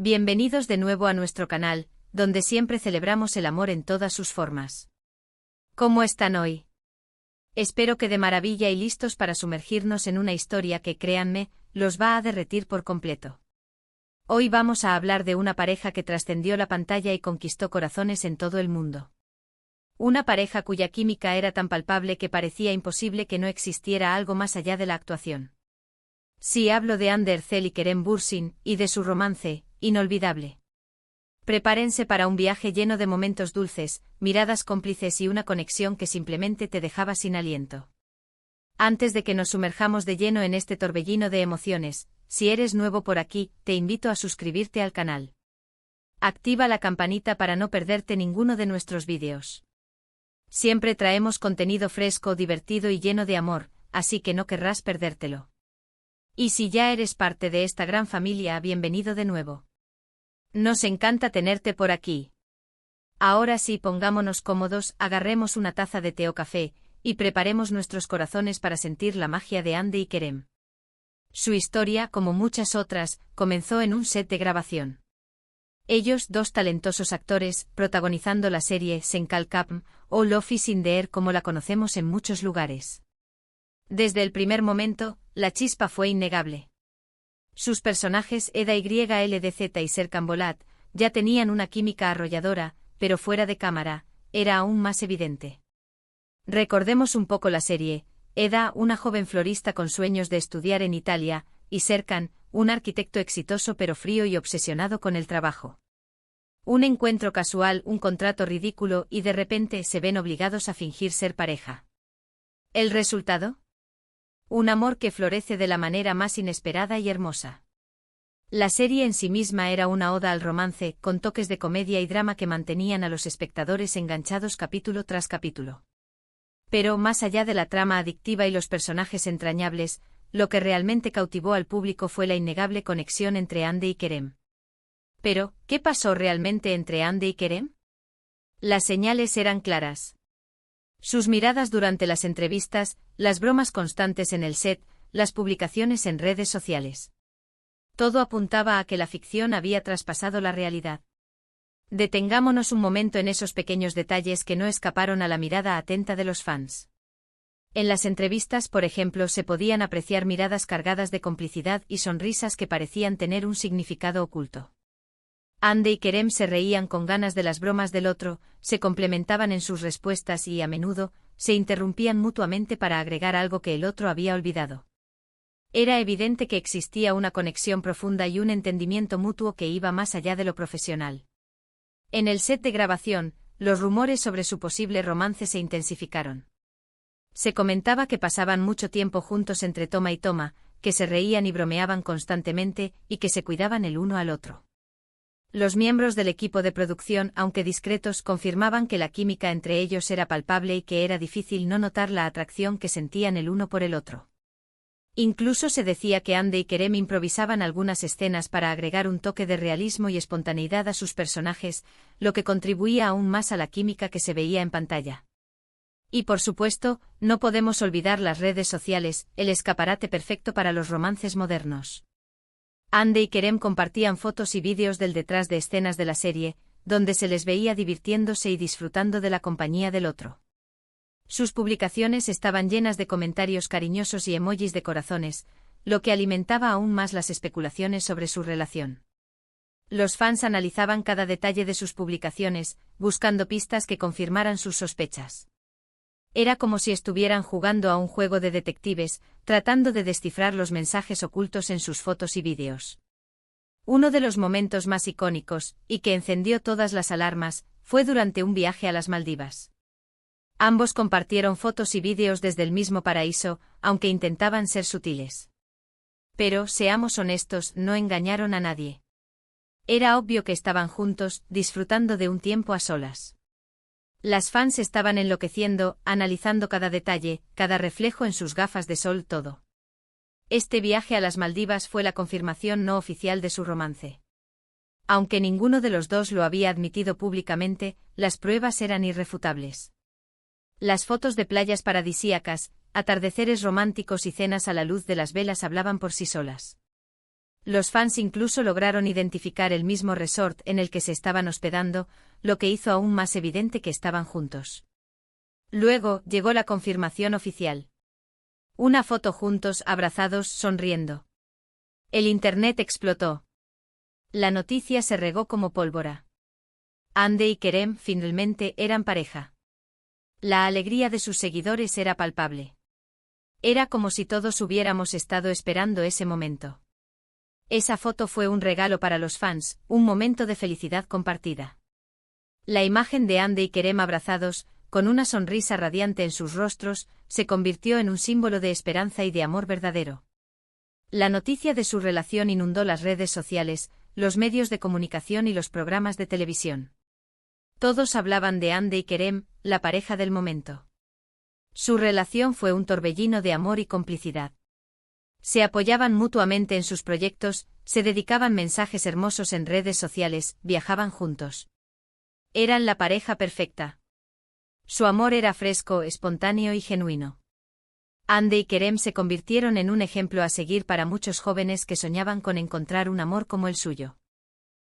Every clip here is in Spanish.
Bienvenidos de nuevo a nuestro canal, donde siempre celebramos el amor en todas sus formas. ¿Cómo están hoy? Espero que de maravilla y listos para sumergirnos en una historia que, créanme, los va a derretir por completo. Hoy vamos a hablar de una pareja que trascendió la pantalla y conquistó corazones en todo el mundo. Una pareja cuya química era tan palpable que parecía imposible que no existiera algo más allá de la actuación. Sí, hablo de Hande Erçel y Kerem Bürsin, y de su romance, inolvidable. Prepárense para un viaje lleno de momentos dulces, miradas cómplices y una conexión que simplemente te dejaba sin aliento. Antes de que nos sumerjamos de lleno en este torbellino de emociones, si eres nuevo por aquí, te invito a suscribirte al canal. Activa la campanita para no perderte ninguno de nuestros vídeos. Siempre traemos contenido fresco, divertido y lleno de amor, así que no querrás perdértelo. Y si ya eres parte de esta gran familia, bienvenido de nuevo. Nos encanta tenerte por aquí. Ahora sí, pongámonos cómodos, agarremos una taza de té o café, y preparemos nuestros corazones para sentir la magia de Hande y Kerem. Su historia, como muchas otras, comenzó en un set de grabación. Ellos, dos talentosos actores, protagonizando la serie Senkalkapm, o Love is in the Air como la conocemos en muchos lugares. Desde el primer momento, la chispa fue innegable. Sus personajes Eda YLDZ y Serkan Bolat ya tenían una química arrolladora, pero fuera de cámara, era aún más evidente. Recordemos un poco la serie: Eda, una joven florista con sueños de estudiar en Italia, y Serkan, un arquitecto exitoso pero frío y obsesionado con el trabajo. Un encuentro casual, un contrato ridículo y de repente se ven obligados a fingir ser pareja. ¿El resultado? Un amor que florece de la manera más inesperada y hermosa. La serie en sí misma era una oda al romance, con toques de comedia y drama que mantenían a los espectadores enganchados capítulo tras capítulo. Pero, más allá de la trama adictiva y los personajes entrañables, lo que realmente cautivó al público fue la innegable conexión entre Hande y Kerem. Pero, ¿qué pasó realmente entre Hande y Kerem? Las señales eran claras. Sus miradas durante las entrevistas, las bromas constantes en el set, las publicaciones en redes sociales. Todo apuntaba a que la ficción había traspasado la realidad. Detengámonos un momento en esos pequeños detalles que no escaparon a la mirada atenta de los fans. En las entrevistas, por ejemplo, se podían apreciar miradas cargadas de complicidad y sonrisas que parecían tener un significado oculto. Hande y Kerem se reían con ganas de las bromas del otro, se complementaban en sus respuestas y, a menudo, se interrumpían mutuamente para agregar algo que el otro había olvidado. Era evidente que existía una conexión profunda y un entendimiento mutuo que iba más allá de lo profesional. En el set de grabación, los rumores sobre su posible romance se intensificaron. Se comentaba que pasaban mucho tiempo juntos entre toma y toma, que se reían y bromeaban constantemente, y que se cuidaban el uno al otro. Los miembros del equipo de producción, aunque discretos, confirmaban que la química entre ellos era palpable y que era difícil no notar la atracción que sentían el uno por el otro. Incluso se decía que Hande y Kerem improvisaban algunas escenas para agregar un toque de realismo y espontaneidad a sus personajes, lo que contribuía aún más a la química que se veía en pantalla. Y por supuesto, no podemos olvidar las redes sociales, el escaparate perfecto para los romances modernos. Hande y Kerem compartían fotos y vídeos del detrás de escenas de la serie, donde se les veía divirtiéndose y disfrutando de la compañía del otro. Sus publicaciones estaban llenas de comentarios cariñosos y emojis de corazones, lo que alimentaba aún más las especulaciones sobre su relación. Los fans analizaban cada detalle de sus publicaciones, buscando pistas que confirmaran sus sospechas. Era como si estuvieran jugando a un juego de detectives, tratando de descifrar los mensajes ocultos en sus fotos y vídeos. Uno de los momentos más icónicos, y que encendió todas las alarmas, fue durante un viaje a las Maldivas. Ambos compartieron fotos y vídeos desde el mismo paraíso, aunque intentaban ser sutiles. Pero, seamos honestos, no engañaron a nadie. Era obvio que estaban juntos, disfrutando de un tiempo a solas. Las fans estaban enloqueciendo, analizando cada detalle, cada reflejo en sus gafas de sol, todo. Este viaje a las Maldivas fue la confirmación no oficial de su romance. Aunque ninguno de los dos lo había admitido públicamente, las pruebas eran irrefutables. Las fotos de playas paradisíacas, atardeceres románticos y cenas a la luz de las velas hablaban por sí solas. Los fans incluso lograron identificar el mismo resort en el que se estaban hospedando, lo que hizo aún más evidente que estaban juntos. Luego, llegó la confirmación oficial. Una foto juntos, abrazados, sonriendo. El internet explotó. La noticia se regó como pólvora. Hande y Kerem finalmente eran pareja. La alegría de sus seguidores era palpable. Era como si todos hubiéramos estado esperando ese momento. Esa foto fue un regalo para los fans, un momento de felicidad compartida. La imagen de Hande y Kerem abrazados, con una sonrisa radiante en sus rostros, se convirtió en un símbolo de esperanza y de amor verdadero. La noticia de su relación inundó las redes sociales, los medios de comunicación y los programas de televisión. Todos hablaban de Hande y Kerem, la pareja del momento. Su relación fue un torbellino de amor y complicidad. Se apoyaban mutuamente en sus proyectos, se dedicaban mensajes hermosos en redes sociales, viajaban juntos. Eran la pareja perfecta. Su amor era fresco, espontáneo y genuino. Hande y Kerem se convirtieron en un ejemplo a seguir para muchos jóvenes que soñaban con encontrar un amor como el suyo.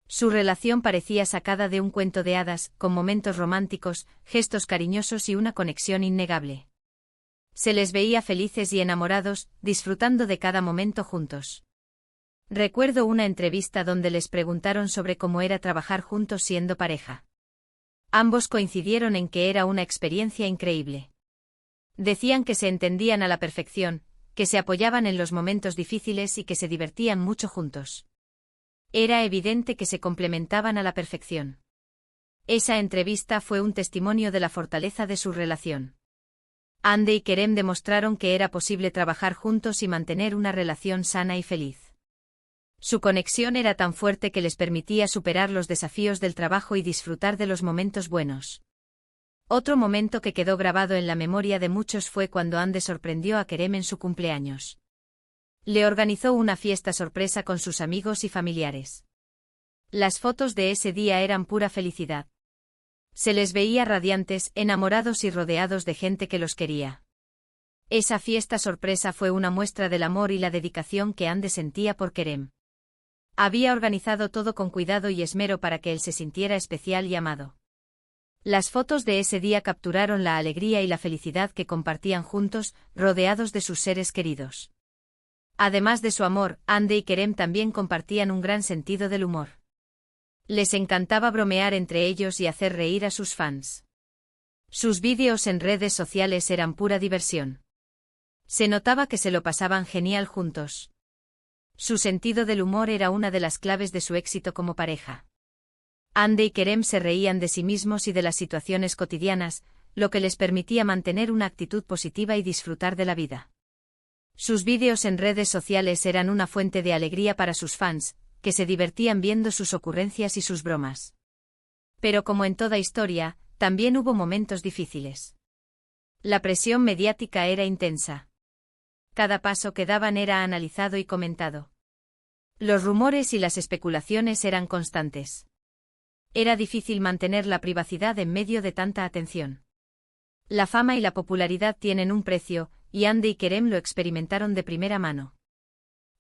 Su relación parecía sacada de un cuento de hadas, con momentos románticos, gestos cariñosos y una conexión innegable. Se les veía felices y enamorados, disfrutando de cada momento juntos. Recuerdo una entrevista donde les preguntaron sobre cómo era trabajar juntos siendo pareja. Ambos coincidieron en que era una experiencia increíble. Decían que se entendían a la perfección, que se apoyaban en los momentos difíciles y que se divertían mucho juntos. Era evidente que se complementaban a la perfección. Esa entrevista fue un testimonio de la fortaleza de su relación. Hande y Kerem demostraron que era posible trabajar juntos y mantener una relación sana y feliz. Su conexión era tan fuerte que les permitía superar los desafíos del trabajo y disfrutar de los momentos buenos. Otro momento que quedó grabado en la memoria de muchos fue cuando Hande sorprendió a Kerem en su cumpleaños. Le organizó una fiesta sorpresa con sus amigos y familiares. Las fotos de ese día eran pura felicidad. Se les veía radiantes, enamorados y rodeados de gente que los quería. Esa fiesta sorpresa fue una muestra del amor y la dedicación que Hande sentía por Kerem. Había organizado todo con cuidado y esmero para que él se sintiera especial y amado. Las fotos de ese día capturaron la alegría y la felicidad que compartían juntos, rodeados de sus seres queridos. Además de su amor, Hande y Kerem también compartían un gran sentido del humor. Les encantaba bromear entre ellos y hacer reír a sus fans. Sus vídeos en redes sociales eran pura diversión. Se notaba que se lo pasaban genial juntos. Su sentido del humor era una de las claves de su éxito como pareja. Hande y Kerem se reían de sí mismos y de las situaciones cotidianas, lo que les permitía mantener una actitud positiva y disfrutar de la vida. Sus vídeos en redes sociales eran una fuente de alegría para sus fans, que se divertían viendo sus ocurrencias y sus bromas. Pero como en toda historia, también hubo momentos difíciles. La presión mediática era intensa. Cada paso que daban era analizado y comentado. Los rumores y las especulaciones eran constantes. Era difícil mantener la privacidad en medio de tanta atención. La fama y la popularidad tienen un precio, y Hande y Kerem lo experimentaron de primera mano.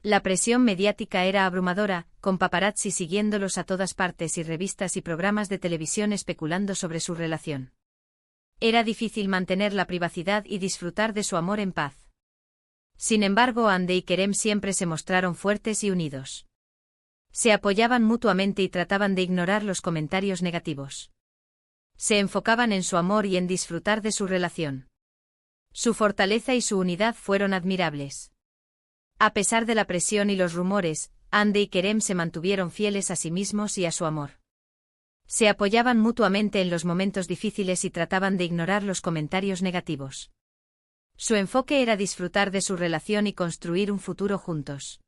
La presión mediática era abrumadora, con paparazzi siguiéndolos a todas partes y revistas y programas de televisión especulando sobre su relación. Era difícil mantener la privacidad y disfrutar de su amor en paz. Sin embargo, Hande y Kerem siempre se mostraron fuertes y unidos. Se apoyaban mutuamente y trataban de ignorar los comentarios negativos. Se enfocaban en su amor y en disfrutar de su relación. Su fortaleza y su unidad fueron admirables. A pesar de la presión y los rumores, Hande y Kerem se mantuvieron fieles a sí mismos y a su amor. Se apoyaban mutuamente en los momentos difíciles y trataban de ignorar los comentarios negativos. Su enfoque era disfrutar de su relación y construir un futuro juntos.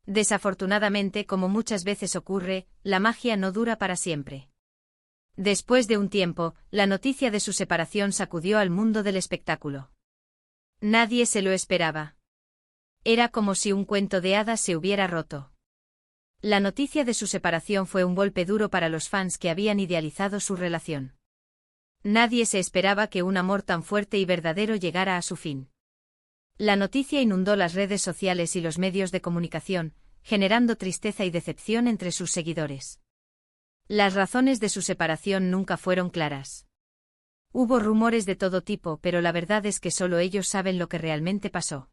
Desafortunadamente, como muchas veces ocurre, la magia no dura para siempre. Después de un tiempo, la noticia de su separación sacudió al mundo del espectáculo. Nadie se lo esperaba. Era como si un cuento de hadas se hubiera roto. La noticia de su separación fue un golpe duro para los fans que habían idealizado su relación. Nadie se esperaba que un amor tan fuerte y verdadero llegara a su fin. La noticia inundó las redes sociales y los medios de comunicación, generando tristeza y decepción entre sus seguidores. Las razones de su separación nunca fueron claras. Hubo rumores de todo tipo, pero la verdad es que solo ellos saben lo que realmente pasó.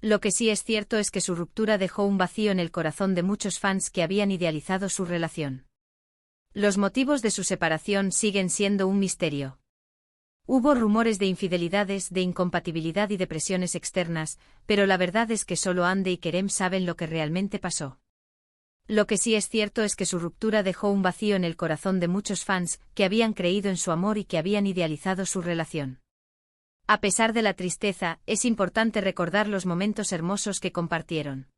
Lo que sí es cierto es que su ruptura dejó un vacío en el corazón de muchos fans que habían idealizado su relación. Los motivos de su separación siguen siendo un misterio. Hubo rumores de infidelidades, de incompatibilidad y de presiones externas, pero la verdad es que solo Andy y Kerem saben lo que realmente pasó. Lo que sí es cierto es que su ruptura dejó un vacío en el corazón de muchos fans que habían creído en su amor y que habían idealizado su relación. A pesar de la tristeza, es importante recordar los momentos hermosos que compartieron.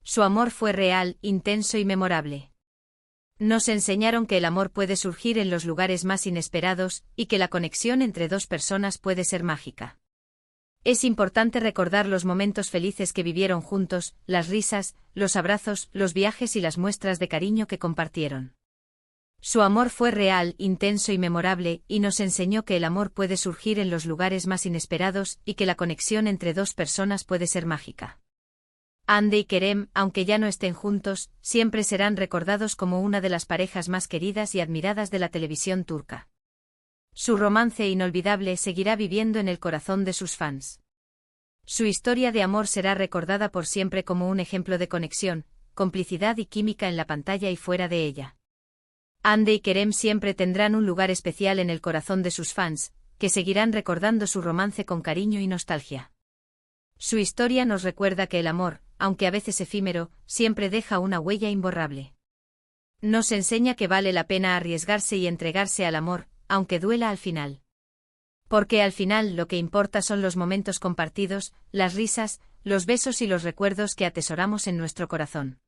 Su amor fue real, intenso y memorable. Nos enseñaron que el amor puede surgir en los lugares más inesperados y que la conexión entre dos personas puede ser mágica. Es importante recordar los momentos felices que vivieron juntos, las risas, los abrazos, los viajes y las muestras de cariño que compartieron. Su amor fue real, intenso y memorable, y nos enseñó que el amor puede surgir en los lugares más inesperados y que la conexión entre dos personas puede ser mágica. Andy y Kerem, aunque ya no estén juntos, siempre serán recordados como una de las parejas más queridas y admiradas de la televisión turca. Su romance inolvidable seguirá viviendo en el corazón de sus fans. Su historia de amor será recordada por siempre como un ejemplo de conexión, complicidad y química en la pantalla y fuera de ella. Andy y Kerem siempre tendrán un lugar especial en el corazón de sus fans, que seguirán recordando su romance con cariño y nostalgia. Su historia nos recuerda que el amor, aunque a veces efímero, siempre deja una huella imborrable. Nos enseña que vale la pena arriesgarse y entregarse al amor, aunque duela al final. Porque al final lo que importa son los momentos compartidos, las risas, los besos y los recuerdos que atesoramos en nuestro corazón.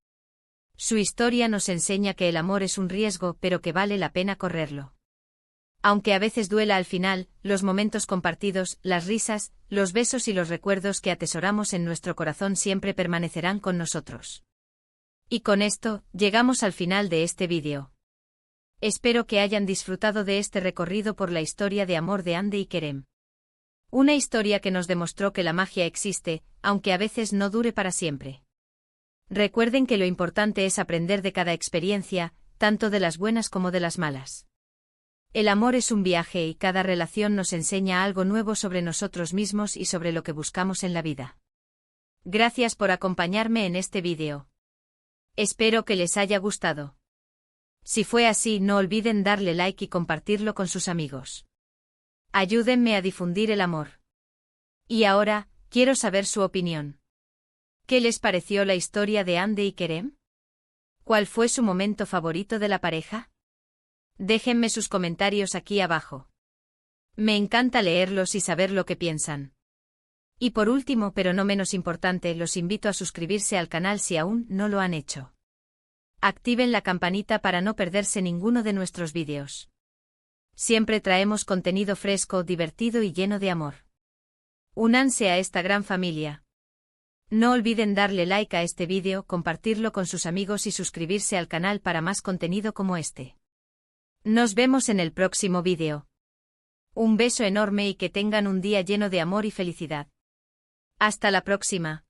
Su historia nos enseña que el amor es un riesgo, pero que vale la pena correrlo. Aunque a veces duela al final, los momentos compartidos, las risas, los besos y los recuerdos que atesoramos en nuestro corazón siempre permanecerán con nosotros. Y con esto, llegamos al final de este vídeo. Espero que hayan disfrutado de este recorrido por la historia de amor de Andy y Kerem. Una historia que nos demostró que la magia existe, aunque a veces no dure para siempre. Recuerden que lo importante es aprender de cada experiencia, tanto de las buenas como de las malas. El amor es un viaje y cada relación nos enseña algo nuevo sobre nosotros mismos y sobre lo que buscamos en la vida. Gracias por acompañarme en este vídeo. Espero que les haya gustado. Si fue así, no olviden darle like y compartirlo con sus amigos. Ayúdenme a difundir el amor. Y ahora, quiero saber su opinión. ¿Qué les pareció la historia de Andy y Kerem? ¿Cuál fue su momento favorito de la pareja? Déjenme sus comentarios aquí abajo. Me encanta leerlos y saber lo que piensan. Y por último, pero no menos importante, los invito a suscribirse al canal si aún no lo han hecho. Activen la campanita para no perderse ninguno de nuestros vídeos. Siempre traemos contenido fresco, divertido y lleno de amor. Únanse a esta gran familia. No olviden darle like a este vídeo, compartirlo con sus amigos y suscribirse al canal para más contenido como este. Nos vemos en el próximo vídeo. Un beso enorme y que tengan un día lleno de amor y felicidad. Hasta la próxima.